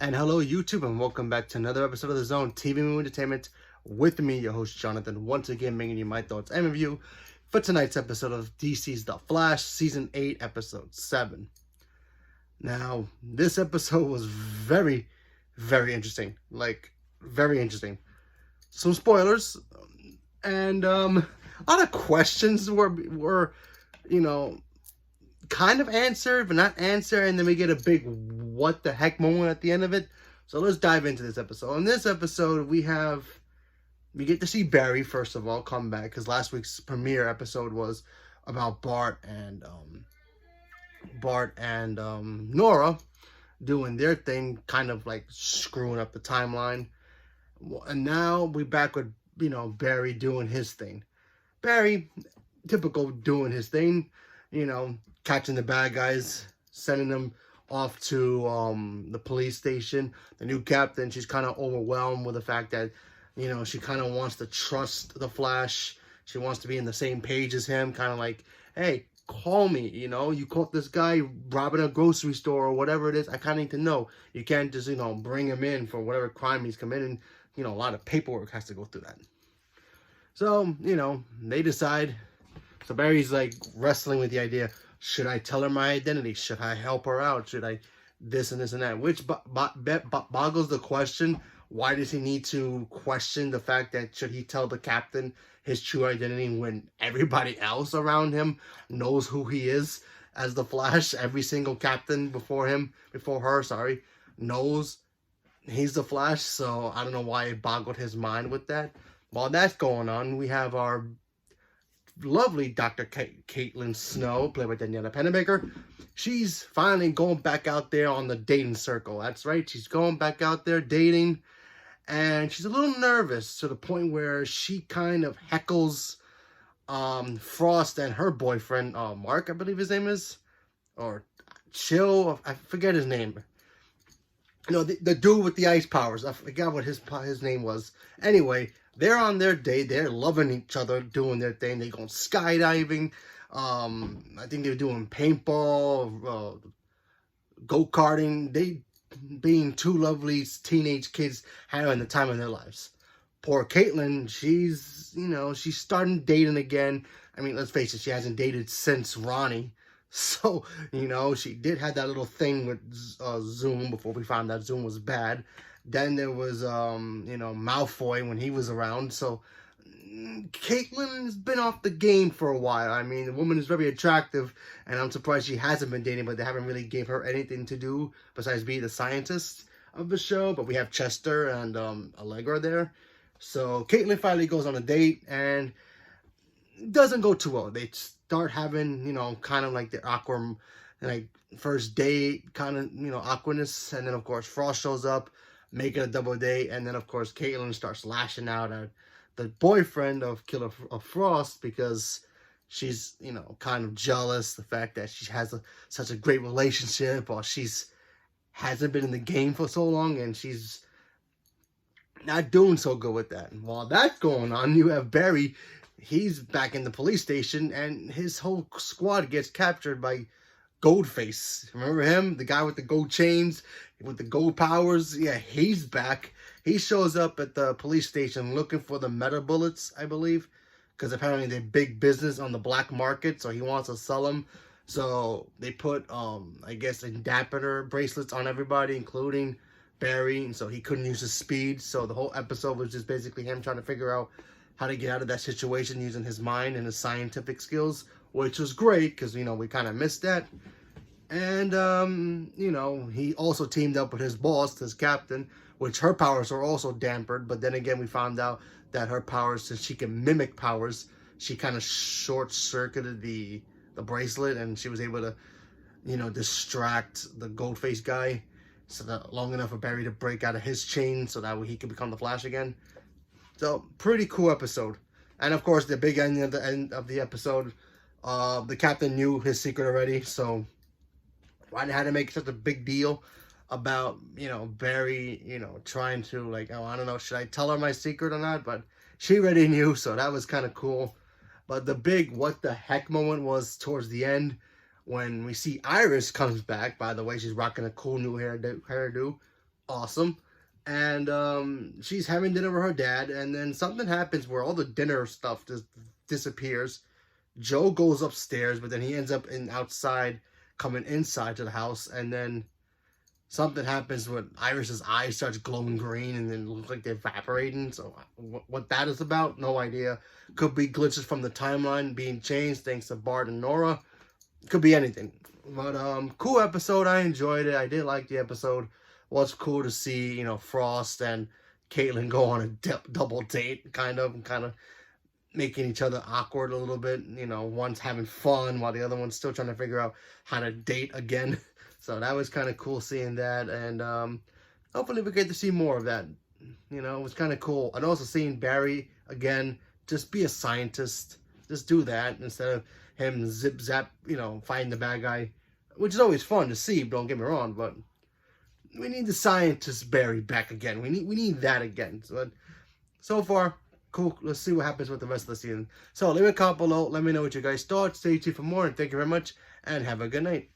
And hello, YouTube, and welcome back to another episode of The Zone TV Movie Entertainment with me, your host, Jonathan, once again bringing you my thoughts and review for tonight's episode of DC's The Flash, Season 8, Episode 7. Now, this episode was very interesting. Very interesting. Some spoilers, and a lot of questions were kind of answered, but not answered, and then we get a big what the heck moment at the end of it. So let's dive into this episode. In this episode, we get to see Barry, first of all, come back, because last week's premiere episode was about Bart and Nora doing their thing, kind of like screwing up the timeline. And now we back with, Barry doing his thing. Barry, typical, doing his thing, catching the bad guys, sending them off to the police station. The new captain, she's kind of overwhelmed with the fact that, she kind of wants to trust the Flash. She wants to be in the same page as him, kind of like, hey, call me, you caught this guy robbing a grocery store or whatever it is. I kind of need to know. You can't just, bring him in for whatever crime he's committing. A lot of paperwork has to go through that. So, they decide. So Barry's like wrestling with the idea, should I tell her my identity? Should I help her out? Should I this and this and that? Which boggles the question, why does he need to question the fact that should he tell the captain his true identity when everybody else around him knows who he is as the Flash? Every single captain before her, knows he's the Flash. So I don't know why it boggled his mind with that. While that's going on, we have our lovely Dr. Caitlyn Snow, played by Daniela Pennebaker. She's finally going back out there on the dating circle. That's right, she's going back out there dating, and she's a little nervous to the point where she kind of heckles Frost and her boyfriend, Mark, I believe his name is, or Chill, I forget his name. The dude with the ice powers. I forgot what his name was. Anyway, they're on their date. They're loving each other, doing their thing. They're going skydiving. I think they're doing paintball, go-karting. They being two lovely teenage kids having the time of their lives. Poor Caitlyn, she's starting dating again. I mean, let's face it, she hasn't dated since Ronnie. So, she did have that little thing with Zoom before we found out Zoom was bad. Then there was, Malfoy when he was around. So, Caitlyn's been off the game for a while. I mean, the woman is very attractive, and I'm surprised she hasn't been dating, but they haven't really gave her anything to do besides be the scientist of the show. But we have Chester and Allegra there. So, Caitlyn finally goes on a date, and it doesn't go too well. They start having, kind of like the awkward, like, first date, kind of, awkwardness. And then, of course, Frost shows up, making a double date. And then, of course, Caitlyn starts lashing out at the boyfriend of Frost because she's, kind of jealous. The fact that she has such a great relationship, or hasn't been in the game for so long, and she's not doing so good with that. And while that's going on, you have Barry. He's back in the police station, and his whole squad gets captured by Goldface. Remember him? The guy with the gold chains, with the gold powers? Yeah, he's back. He shows up at the police station looking for the meta bullets, I believe, because apparently they're big business on the black market, so he wants to sell them. So they put, I guess, dampener bracelets on everybody, including Barry, and so he couldn't use his speed. So the whole episode was just basically him trying to figure out how to get out of that situation using his mind and his scientific skills, which was great because, we kind of missed that. And, he also teamed up with his boss, his captain, which her powers are also dampened. But then again, we found out that her powers, since she can mimic powers, she kind of short-circuited the bracelet, and she was able to, distract the Goldface guy so that long enough for Barry to break out of his chain so that way he could become the Flash again. So, pretty cool episode. And, of course, the big end of the episode, the captain knew his secret already, so why they had to make such a big deal about, Barry, trying to, like, oh, I don't know, should I tell her my secret or not? But she already knew, so that was kind of cool. But the big what the heck moment was towards the end when we see Iris comes back. By the way, she's rocking a cool new hairdo. awesome. And she's having dinner with her dad, and then something happens where all the dinner stuff just disappears. Joe goes upstairs, but then he ends up outside, coming inside to the house, and then something happens when Iris's eyes starts glowing green and then look like they're evaporating. So what that is about, no idea. Could be glitches from the timeline being changed thanks to Bart and Nora. Could be anything. But cool episode. I enjoyed it. I did like the episode. Was cool to see, you know, Frost and Caitlyn go on a double date, kind of making each other awkward a little bit. You know, one's having fun while the other one's still trying to figure out how to date again. So that was kind of cool seeing that, and hopefully we get to see more of that. You know, it was kind of cool. And also seeing Barry again, just be a scientist. Just do that instead of him zip zap, you know, fighting the bad guy, which is always fun to see. Don't get me wrong, but we need the scientist Barry back again. We need that again. So far, cool. Let's see what happens with the rest of the season. So leave a comment below. Let me know what you guys thought. Stay tuned for more, and thank you very much, and have a good night.